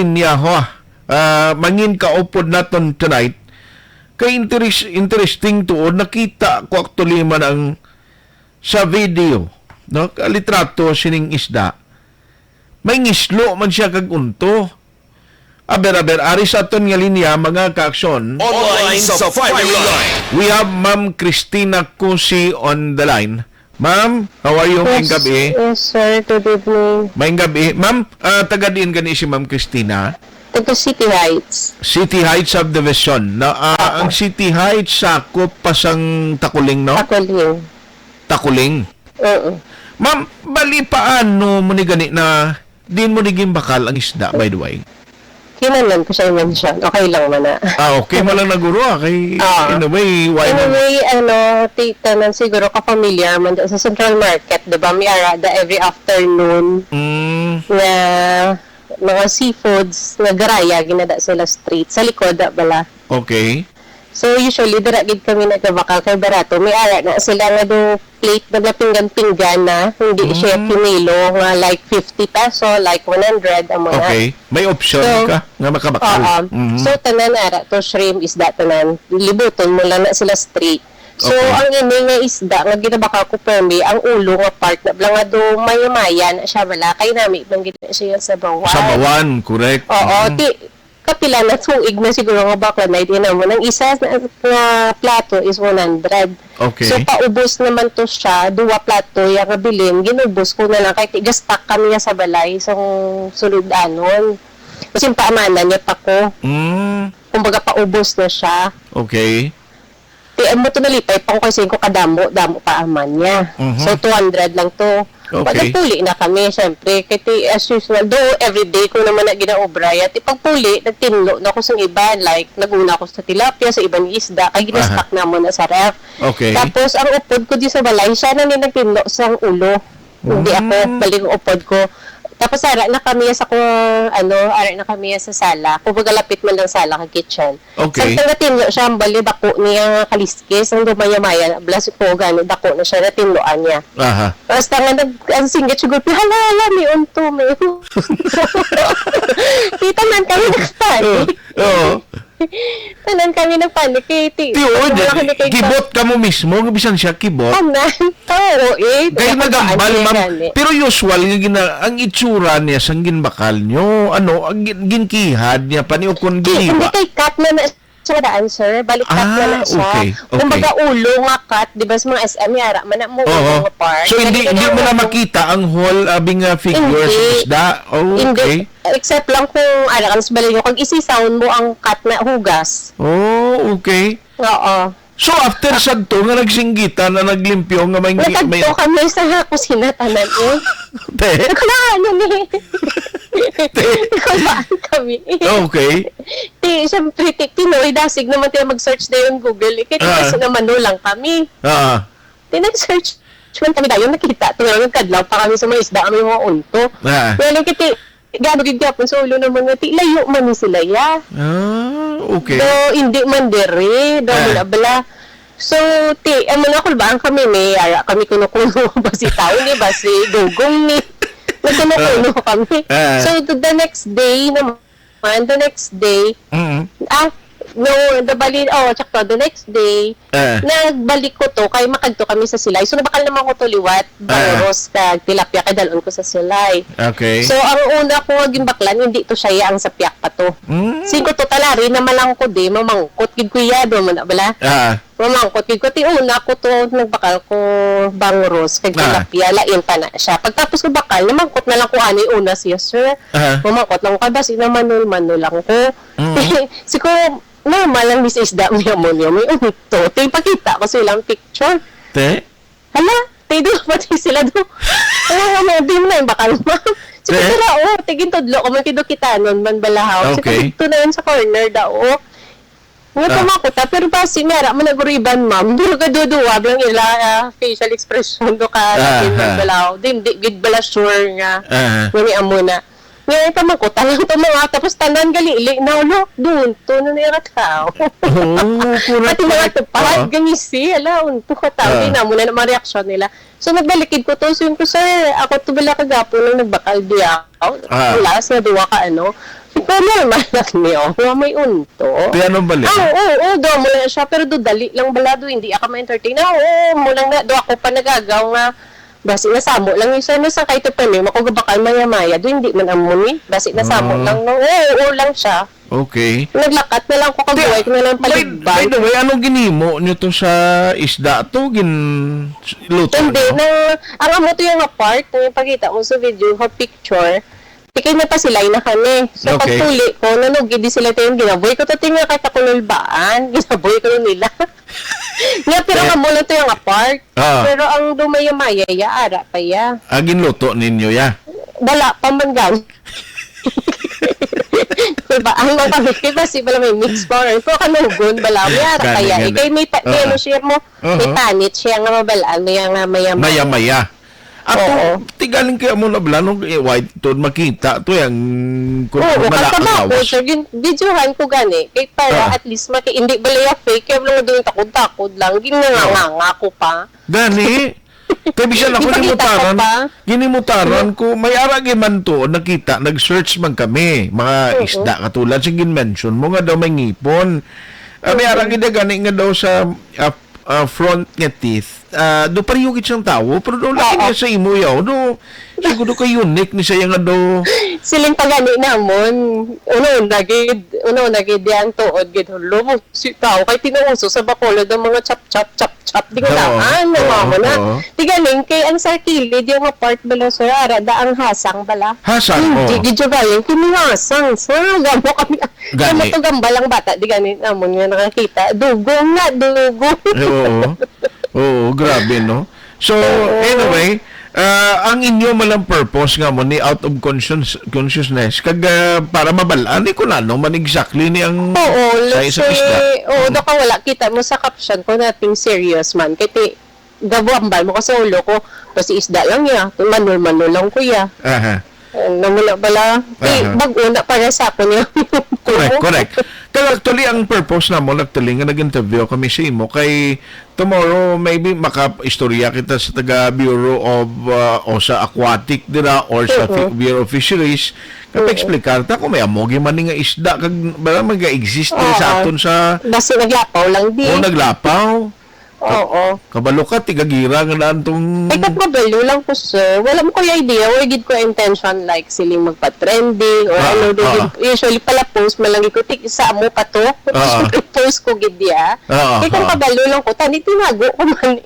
linya ho. Mangin kaupod naton tonight. Kay interesting tuod nakita ko actually man ang sa video, no? Litrato sining isda. May ngislo man siya kag unto. Aber ari sa aton nga linya mga kaaksyon. Online sa Fiber Line. We have Ma'am Christina Cusi on the line. Ma'am, how are you? Maing gabi. Yes, sir. Good evening. Maing gabi. Ma'am, taga diin gani si Ma'am Christina. Taga City Heights. City Heights Subdivision. Na ang City Heights sakop pasang Takuling, no? Takuling. Takuling. Oo. Ma'am, bali paano mo ni gani na din mo niging bakal ang isda, by the way? Kinalan ko siya i-mention. Okay lang man na. Okay mo lang naguro kay in a way, why not? Anyway, tita nan siguro ka-familiar man sa Central Market, di ba? May arada every afternoon na mga seafoods, na garaya, ginada sila street. Sa likod, bala. Okay. So, usually, diragid kami nagkabakal kay Barato. May ara na sila nga do plate na pinggan-pinggan na. Hindi siya kinilo nga like 50 peso, like 100 ang mga. Okay. May option ka nga makabakal. So, tanan ara to shrimp isda tanan. Libuton mo lang na sila straight. So, ang ini nga isda nga ginabakal ko permi, ang ulo nga part na blang nga do maya-maya na siya wala. Kay nami ibang gina siya sa bawan. Sa bawan, correct. Oo, kapila na tuig na siguro nga bakla na ito mo. Nang isa na plato is 100. Okay. So, paubos naman to siya. 2 plato yung kabilin. Ginubos ko na lang. Kahit igastak kami sa balay. So, sulod anon. Kasi paamanan niya pa ko. Kumbaga, paubos na siya. Okay. Tiyan mo ito nalipay pa ko kasi ko kadamo. Damo paaman niya. So, 200 lang to. Okay. Pagpuli na kami, syempre. Kaya as usual, though everyday ko naman na ginaobray. At ipagpuli, nagtinlo na ako sa iba. Like, naguna ako sa tilapia, sa ibang isda. Kaya ginastock na mo na sa ref. Okay. Tapos, ang upod ko di sa balay, siya na nagtinlo sa ulo. Hindi ako, balik ang upod ko. Tapos, ara na kami sa ara na kami sa sala. Kung lapit man lang sala ka kitchen. Okay. Sa natinlo siya, ang bali, dako niya kaliskis, ang dumaya-maya, blas ko, gano'n, dako na siya, natinloan niya. Aha. Tapos, ang singgit siguro, hala, may unto, may unto. Kita man kami nagpanik. Oo. Tanan kami nagpanik. Tiyon, kibot ka mo mismo, bisan siya kibot. Tanan, oo eh. Kaya nagambal, ma'am. Pero usual, ang itsura niya sa ginbakal nyo, ginkihad niya pa niyo kung Hindi diniwa. kay cut na siya daan, sir. Balik cut na siya. Okay. Kumbaga ulo nga cut, di ba sa mga SM, yara, man mo ulo nga part. So, hindi mo na makita ang whole abing figure sa isda? Oh, okay. Hindi. Except lang kung, sa balay nyo, kung isi-sound mo ang cut na hugas. Oh, okay. Oo. So, after sadto, nga nagsinggitan na naglimpyo, nga may... Natagpo kami sa kusina tanan eh. Te? Nakalaan eh. Nakalaan kami. Okay. Siyempre, Pinoy, dasig naman tayo mag-search na yung Google. Kaya kasi naman lang kami. Nag-search man kami dayon nakita. Tingnan nagkadlaw pa kami sa mga isda, kami mga unto. Pero kiti, gano'n gigapon sa ulo ng mga layo man ni sila ya. Okay. Do, hindi man diri. Do, bala. So, ako ba ang kami ni, kami kuno-kuno ba si tao ni, ba si Gugong ni. Nagkuno-kuno kami. So, the next day naman, the next day, nagbalik ko to, kay makagto kami sa silay. So, nabakal naman ko to liwat, bangoros, tilapia, kay dalon ko sa silay. Okay. So, ang una ko aging baklan, hindi to siya ang sapyak pa to. Singko to talari, na malang ko di, mamangkot, gigkuyado, bala. Mamangkot, gigkot, una ko to, nagbakal ko bangoros, kay tilapia, lain pa na siya. Pagtapos ko bakal, namangkot na lang ko ano yung una siya, sir. Mamangkot lang ko, basi na manul lang ko. Siguro, normal lang sa isda may ammonia. May unito. Pakita ko silang picture. Te? Hala, doon pati sila doon. Di mo na yung bakal mo. So, tigin tudlo ko man tido kita nun, man balahaw. Okay. So, na yun sa corner daw. Nga tumakuta, pero basi mera, managuriban ma'am. Pero kaduduwa, bilang ila facial expression do ka, man balahaw. Di, gid bala sure nga. May amuna. Ngayon pa ko, talang ito mga, tapos tanan galili, na ulo, doon, to na nira tao. Pati mga tupad, ganisi, unto ka tao, di na muna naman reaksyon nila. So, nagbalikid ko to, so yun ko, sir, ako to bala kagapo nang nagbakal diya, wala, sa duwa ka, Ikaw normal lang niyo, nga may unto. Kaya ano bali? Oo, do mo lang siya, pero do dali lang bala, do hindi ako ma-entertain. Oo, mo lang na, do ako pa nagagaw nga, basi nasamo lang yung sana sa kahit pa niyo, makugabakal maya-maya, do hindi man amon basi nasamo lang, no? Oo, lang siya. Okay. Naglakat na lang ko kabuhay ko na lang By paligbay. the way, anong ginimo nyo to sa isda to? Luto Hindi, nyo? ang amo to yung apart, yung pagkita ko sa video, ko picture, tikay na pa sila na kami. So, Okay. pagtuli ko, nanugid di sila tayo yung ginaboy ko. Tingnan kahit ako nulbaan, ginaboy ko na nila. Nga, pero nga mo lang to yung apart. Ah. Pero ang dumaya-maya, ara pa ya. Ginluto ninyo, ya? Dala, pamanggang. Diba, ang mga kami, kasi bala may mix powder. Pero kanugon, bala, may ara Gani, kaya. gani. Ikay may, ano siya mo, may tanit siya nga mabalaan, may nga maya-maya. Maya-maya. Ako, Oo. tigaling kaya mo na bala nung white to makita to yung kung Oo, mala ang kasama ko. lawas. So, videohan ko gani. Kaya para at least hindi balaya fake. Kaya lang doon takod-takod lang. Ginanganga ko pa. Gani. Kaya bisan ako Ipakita ginimutaran. ko pa. Ginimutaran ko. May aragi man to. Nakita. Nag-search man kami. Mga isda katulad. Sa gin-mention mo nga daw may ngipon. May aragi na gani nga daw sa front nga teeth. Do pariyugit siyang tao. Pero daw laki niya sa imo yaw. Do siguro ka unique ni siya nga daw. Siling pagani namon. Uno, nagid yang tuod. Gid hulo mo. Si tao kay tinuuso sa bakolod ng mga chop. Di ko Oo, daan. Namamo oo. na. Tigaling kay ang sa kilid yung apart bala sa ara. Daang hasang bala. Hasang, Hindi, oo. gidyo galing. Kinihasang. Sa gamo kami. Kaya Gani. matugambalang bata. Di gani namon nga nakakita. Dugong nga, dugong. Oo. Oo, grabe, no? So, anyway, ang inyo malang purpose nga mo ni out of consciousness kag para mabalaan ni kunano man exactly ni ang Oo, let's sa isda. say, ka wala, kita mo sa caption ko nating serious man. Kaya gabuambal mo kasi ulo ko, kasi isda lang ya, manul lang kuya. Aha. Namula bala, bago na para sa ako niya. Correct. Kaya actually, ang purpose na mo, actually, nga nag-interview kami sa imo, kay tomorrow, maybe maka-istorya kita sa taga Bureau of, o sa Aquatic dira, or sa Bureau of Fisheries, kapag explicar ta kung may amogi man nga isda, kag bala mag-exist din sa aton sa, Basta naglapaw lang di. o naglapaw, Oo. kabalo ka, tigagira nga na itong, Ay, kapabalo lang ko, sir. Wala mo ko yung idea. Or gid ko intention like siling magpa-trending or usually pala post malang ko sa mo pa to. Post ko gid ya. Kaya kung kabalo lang ko, tani tinago ko man.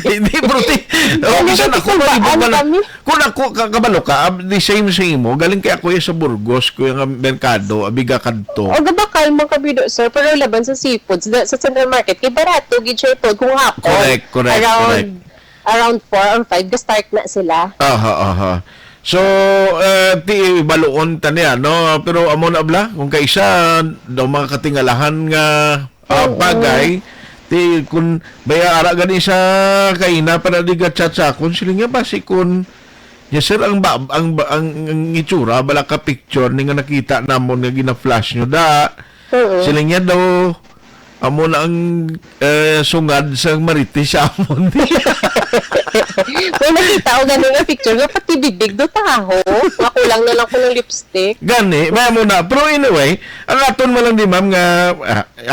hindi, bro, bisan ako, kung ako, kabalo ka, the same sa imo, galing kay ako sa Burgos, ko yung merkado, abiga kadto. O gabakal man kabido, sir. Pero laban sa seafoods, sa Central Market, kay barato, gid siya ito, kung hapon. Correct. Around 4 or 5, ga-start na sila. Aha. So, ti baloon taniya, no? Pero amo na bla, kung kaisa daw mga katingalahan nga bagay, ti kun baya ara gani sa kaina para di ka chat-sakon sila nga basi kun yes sir ang itsura bala ka picture ni nga nakita namon nga gina-flash nyo da. Sila nga daw amo na ang sungad sa Marites sa amon. Kung nakita ko ganun nga picture, nga pati bibig do taho. Makulang na lang ko ng lipstick. Gani, may mo na. Pero anyway, ang aton mo lang di ma'am nga,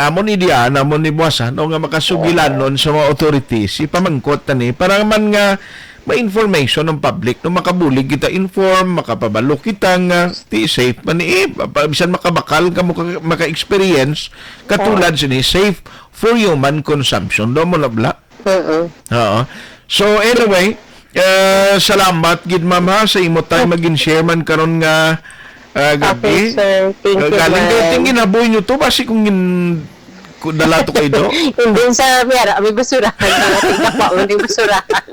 amon ni Diana, amon ni Buwasan, o nga makasugilan nun sa mga authorities, ipamangkot na ni, para man nga may information ng public, no makabulig kita inform, makapabalo kita nga, safe man ni bisan makabakal ka maka-experience, katulad sini, safe for human consumption. Do mo labla? Oo. So anyway, salamat gid ma'am ha sa imo tayo magin share man karon nga gabi. Okay, sir. Thank you, Galing ma'am. tingin naboy nyo to basi kung dala to kay do. Hindi sa miyara, may basurahan. Hindi basurahan.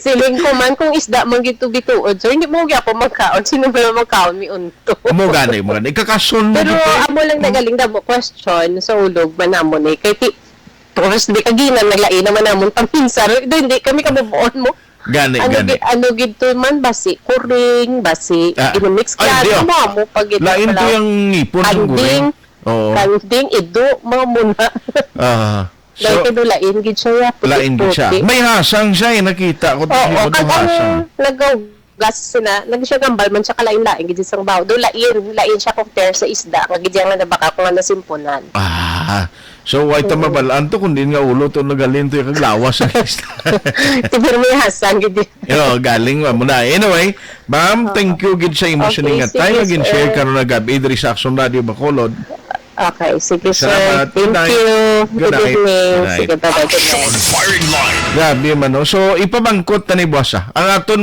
Siling ko man, kung isda man gito bituod, sir, hindi mo gyapon magkaon. Sino ba magkaon mi unto? Mo gani mo gani kakason mo Pero gito. amo lang nagaling damo question sa ulog man namon eh. Kay Tapos di kaginan, naglain naman namon paminsan. Hindi kami kabubuon mo. Gani. Ano gito man, basi kuring, basi mix klaro mo pag ito lain to yung ngipon ng guring. Oo. Kanding, ido, mga muna. Dahil So, lain gid siya, lain gid siya. May hasang siya, nakita ko Oo, yung hasang. nagaw gas sina nagsya gambal man siya kalain-lain gid sang bawo do lain siya compare sa isda nga gid nga nabaka ko nga nasimpunan. So why ta mabalaan to kundi nga ulo to nagalin to kag lawas sa isda. Tibirmihasan gid. Galing mo na. Anyway, ma'am, thank you gid sa emotion nga time again share karon na gabi diri sa Action Radio Bacolod. Okay, sige sir. Salamat. Thank Good night. you. Good night. evening. Good night. Sige, bye-bye. Good night. Action Firing Line. Grabe man no. So ipamangkot ta ni boss. Ang aton